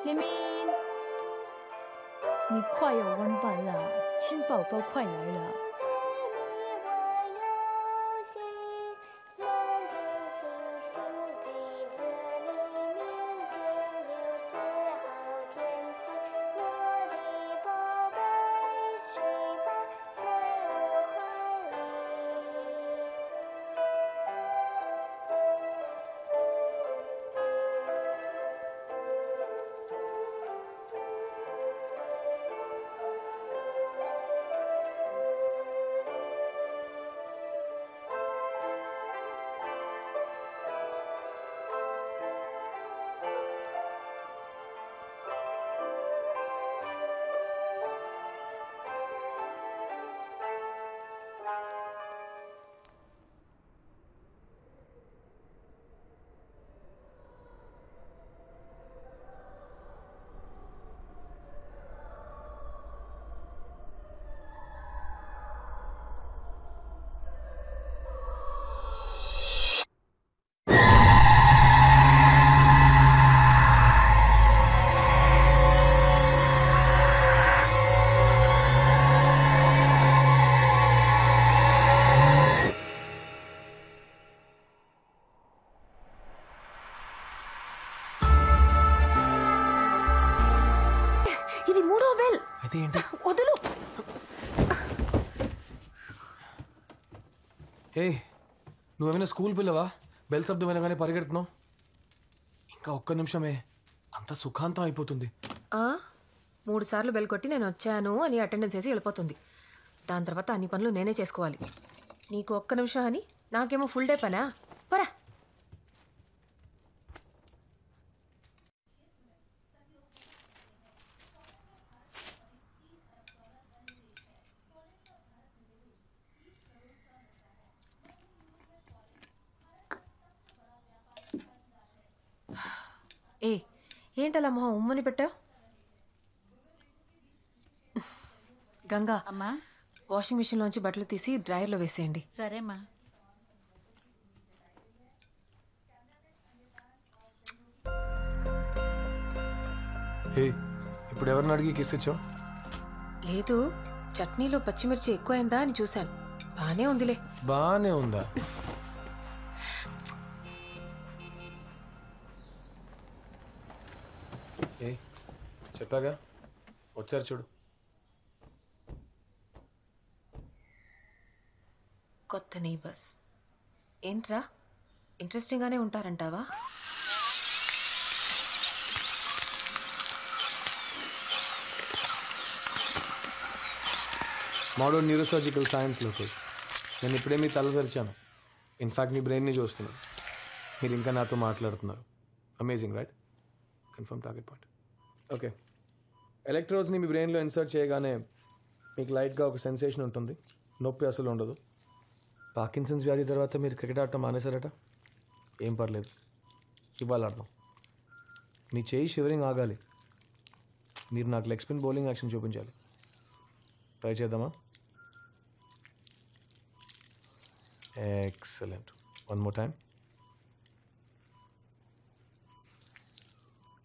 怜悯，你快要完蛋了，新宝宝快来了。వదులు. నువ్వేమైనా school పిల్లవా? Bell శబ్దం వినగానే పరిగెడుతున్నావు. ఇంకా ఒక్క నిమిషమే అంత సుఖాంతం అయిపోతుంది. 3 సార్లు బెల్ కొట్టి నేను వచ్చాను అని అటెండెన్స్ వేసి వెళ్ళిపోతుంది. దాని తర్వాత అన్ని పనులు నేనే చేసుకోవాలి. నీకు ఒక్క నిమిషం అని నాకేమో ఫుల్ డే పనా? పరా. ఏంటలా మొహం ఉమ్మని పెట్టావు? గంగా, అమ్మా, వాషింగ్ మిషన్ లోంచి బట్టలు తీసి డ్రైయర్లో వేసేయండి. సరేమ్మా. ఇప్పుడు ఎవరిని అడిగి కిస్ ఇచ్చావు? లేదు, చట్నీలో పచ్చిమిర్చి ఎక్కువైందా అని చూశాను. బానే ఉందిలే. బానే ఉందా? చెప్పాగా, వచ్చారు చూడు. కొత్త నైబర్స్ ఏంట్రా, ఇంట్రెస్టింగ్ గానే ఉంటారంటావా? మోడర్న్ న్యూరోసర్జికల్ సైన్స్లోకి నేను ఇప్పుడే మీ తల తెరిచాను. ఇన్ఫ్యాక్ట్ మీ బ్రెయిన్ని చూస్తున్నాను. మీరు ఇంకా నాతో మాట్లాడుతున్నారు. Amazing, right? Confirm target point. Okay, ఎలక్ట్రోడ్స్ని మీ బ్రెయిన్లో ఇన్సర్ట్ చేయగానే మీకు లైట్గా ఒక సెన్సేషన్ ఉంటుంది. నొప్పి అసలు ఉండదు. పార్కిన్సన్స్ వ్యాధి తర్వాత మీరు క్రికెట్ ఆడటం మానేశారట. ఏం పర్లేదు, ఇవాళ ఆడదాం. మీ చేయి షివరింగ్ ఆగాలి. మీరు నాకు లెగ్ స్పిన్ బౌలింగ్ యాక్షన్ చూపించాలి. ట్రై చేద్దామా? Excellent. One more time.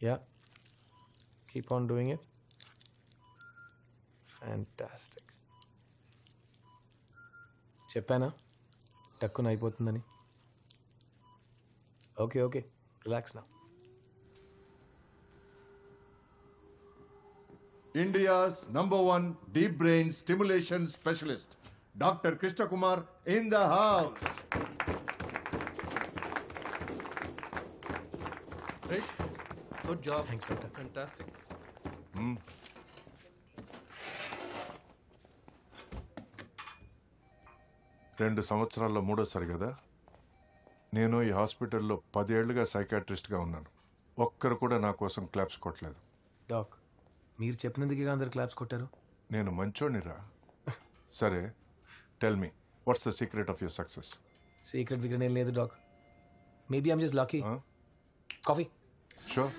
Yeah, keep on doing it. Fantastic. చెప్పానా టక్కున అయిపోతుందని? ఓకే ఓకే, రిలాక్స్ నా. India's #1 deep brain stimulation specialist, Dr. Krishna Kumar in the house. Right? Good job. Thanks, doctor. Fantastic. 2 సంవత్సరాల్లో మూడోసారి కదా. నేను ఈ హాస్పిటల్లో 10 ఏళ్లుగా సైకాట్రిస్ట్గా ఉన్నాను. ఒక్కరు కూడా నా కోసం క్లాప్స్ కొట్టలేదు. డాక్, మీరు చెప్పినందుకే అందరు క్లాప్స్ కొట్టారు. నేను మంచోనిరా. సరే, tell me, what's the secret of your success? Secret విక్రెట్ ఏం లేదు doc. Maybe I'm just lucky. Coffee? Sure.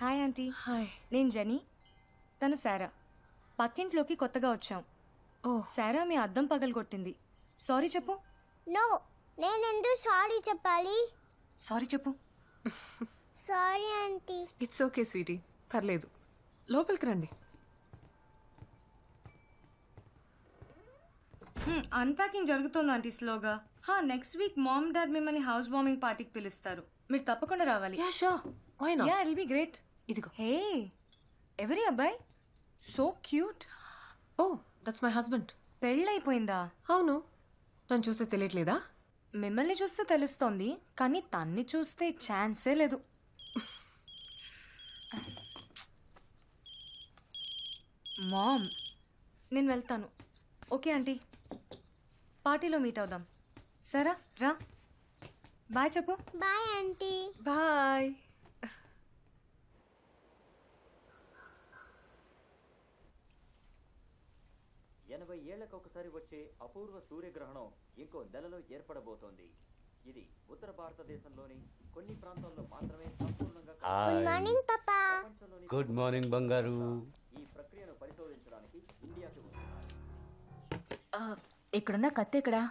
Hi aunty. Hi. నేను జెనీ, తను శారా. పక్కింట్లోకి కొత్తగా వచ్చాం. ఓ శారా మీ అద్దం పగలగొట్టింది. సారీ చెప్పు. నో, నేనెందుకు సారీ చెప్పాలి? సారీ చెప్పు. Sorry aunty. It's okay sweetie, పర్లేదు. లోపలికి రండి. అన్ప్యాకింగ్ జరుగుతుంది ఆంటీ స్లోగా. నెక్స్ట్ వీక్ మామ్ డాడ్ మిమ్మల్ని హౌస్ వార్మింగ్ పార్టీకి పిలుస్తారు. మీరు తప్పకుండా రావాలి. Yeah sure, why not? Yeah, it be great. ఇదిగో. హే, ఎవరి అబ్బాయి? So cute. Oh that's my husband. పెళ్ళైపోయిందా? అవును, నన్ను చూస్తే తెలియట్లేదా? మిమ్మల్ని చూస్తే తెలుస్తోంది, కానీ తన్ని చూస్తే ఛాన్సే లేదు. మామ్, నేను వెళ్తాను. ఓకే ఆంటీ, పార్టీలో మీట్ అవుదాం. సరా రా. బాయ్ చెప్పు. Bye aunty. బాయ్. ఏళ్లకొకసారి వచ్చే అపూర్వ సూర్యగ్రహణం ఇంకో నెలలో ఏర్పడబోతోంది. ఇది ఉత్తర భారతదేశంలోని కొన్ని ప్రాంతాల్లో మాత్రమే సంపూర్ణంగా గుడ్ మార్నింగ్ పాపా. గుడ్ మార్నింగ్ బంగారు. ఈ ప్రక్రియను పరిశోధించడానికి ఇండియాకి వస్తున్నారు. ఇక్కడున్న కత్తి ఎక్కడా?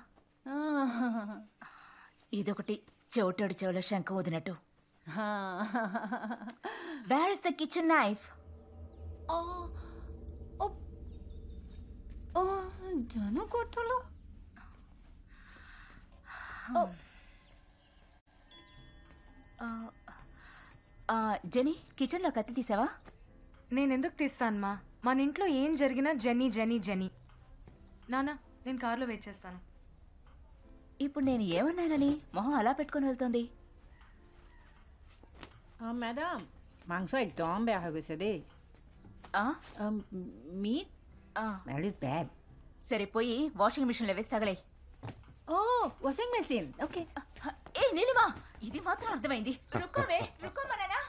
ఇదొకటి చెవిటాడు చెవుల శంఖ వదినట్టు. Where is the kitchen knife? జను కొట్టులో జెనీ, కిచెన్లో కత్తి తీసావా? నేనెందుకు తీస్తానమ్మా? మన ఇంట్లో ఏం జరిగినా జెనీ జెనీ జెనీ. నానా, నేను కార్లో వెయిట్ చేస్తాను. ఇప్పుడు నేను ఏమన్నానని మొహం అలా పెట్టుకుని వెళ్తుంది? ম্যাডাম মাংস একদম বেয়া হৈ গৈছে দেই. Meat smell is bad. సరే పోయి వాషింగ్ మిషన్లో వేసి తగలే. ఓ వాషింగ్ మెషిన్. ఓకే. ఏ నీలిమా, ఇది మాత్రం అర్థమైంది. రుకోవే, రుకోమనేనా?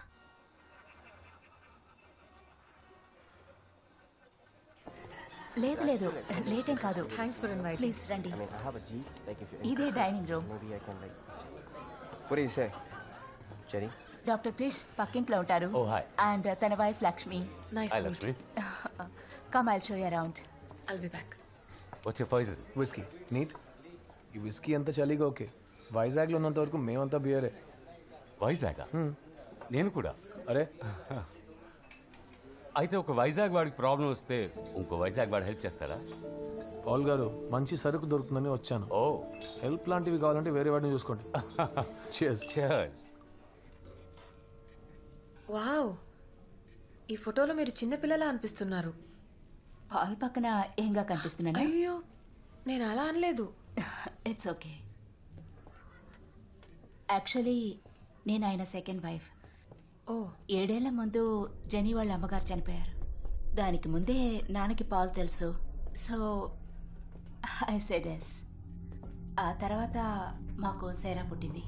లేదు లేదు, లేట్ ఏం కాదు. Thanks for invite. ప్లీజ్ రండి. I mean, I have a Jeep. Like, if ఇదే dining room. maybe I can, like. What do you say, Jenny? Doctor Krish పక్కింట్లో ఉంటారు. Oh, hi. అండ్ తన wife Lakshmi. Nice hi to meet. Lakshmi. Come I'll show you around. I'll be back. What's your poison? Whisky. Neat. ఈ whisky అంతా చలిగా okay. వైజాగ్లో ఉన్నంత వరకు మేమంతా బియరే. వైజాగ్? నేను కూడా. అరే అయితే ఒక వైజాగ్ వాడికి ప్రాబ్లం వస్తే ఇంకో వైజాగ్ వాడు హెల్ప్ చేస్తాడా? పాల్ గారు, మంచి సరుకు దొరుకుతుందని వచ్చాను. ఓ హెల్ప్ లాంటివి కావాలంటే వేరే వాడిని చూసుకోండి. Cheers. cheers. వావ్, ఈ ఫోటోలో మీరు చిన్నపిల్లలా అనిపిస్తున్నారు. పాల్ పక్కన ఏంగా కనిపిస్తున్నాను? అయ్యో, నేను అలా అనలేదు. It's okay. యాక్చువల్లీ నేను ఆయన సెకండ్ వైఫ్. ఓ 7 ఏళ్ల ముందు జెనీ వాళ్ళ అమ్మగారు చనిపోయారు. దానికి ముందే నాన్నకి పాలు తెలుసు. So I said yes. ఆ తర్వాత మాకు సేరా పుట్టింది.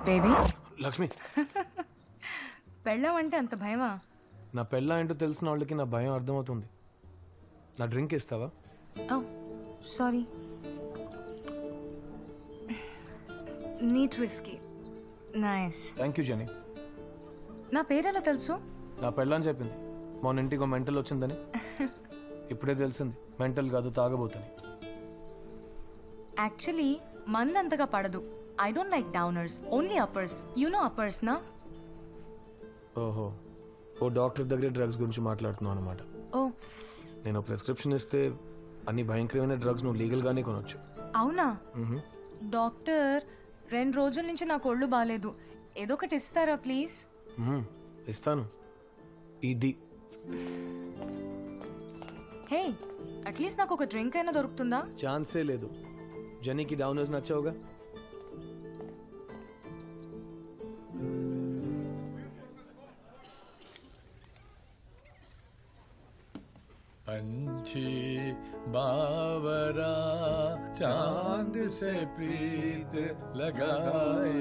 బేబీ, లక్ష్మి, పెళ్ళం అంటే అంత భయమా? నా పెళ్ళ ఏంటో తెలిసిన వాళ్ళకి నా భయం అర్థమవుతుంది. నా డ్రింక్ ఇస్తావా? Oh sorry. Neat whisky. Nice. Thank you Jenny. నా పేరెలా తెలుసు? నా పెళ్ళని చెప్పింది. మొన్న ఇంటికి మెంటల్ వచ్చిందని. ఇప్పుడే తెలిసింది మెంటల్ కాదు, తాగబోతుంది. యాక్చువల్లీ మంది అంతగా పడదు. I don't like downers, only uppers. You know uppers నా? ఓహో, ఓ డాక్టర్ దగ్గర డ్రగ్స్ గురించి మాట్లాడుతున్నావు అనమాట. ఓ నేను ప్రిస్క్రిప్షన్ ఇస్తే అన్ని భయంకరమైన డ్రగ్స్ నువ్వు లీగల్గానే కొనొచ్చు. అవునా? డాక్టర్, 2 రోజుల నుంచి నాకు ఒళ్ళు బాగాలేదు. ఏదో ఒకటి ఇస్తారా ప్లీజ్? ఇస్తాను. ఇది హే, అట్లీస్ట్ నాకు ఒక డ్రింక్ అయినా దొరుకుతుందా? ఛాన్సే లేదు. జెనీకి డౌనర్స్ నచ్చావుగా. पंछी बावरा चांद से प्रीत लगाए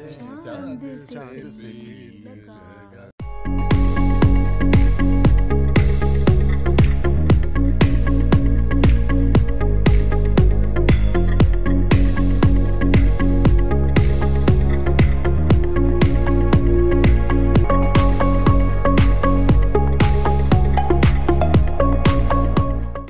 चांद से भी लगा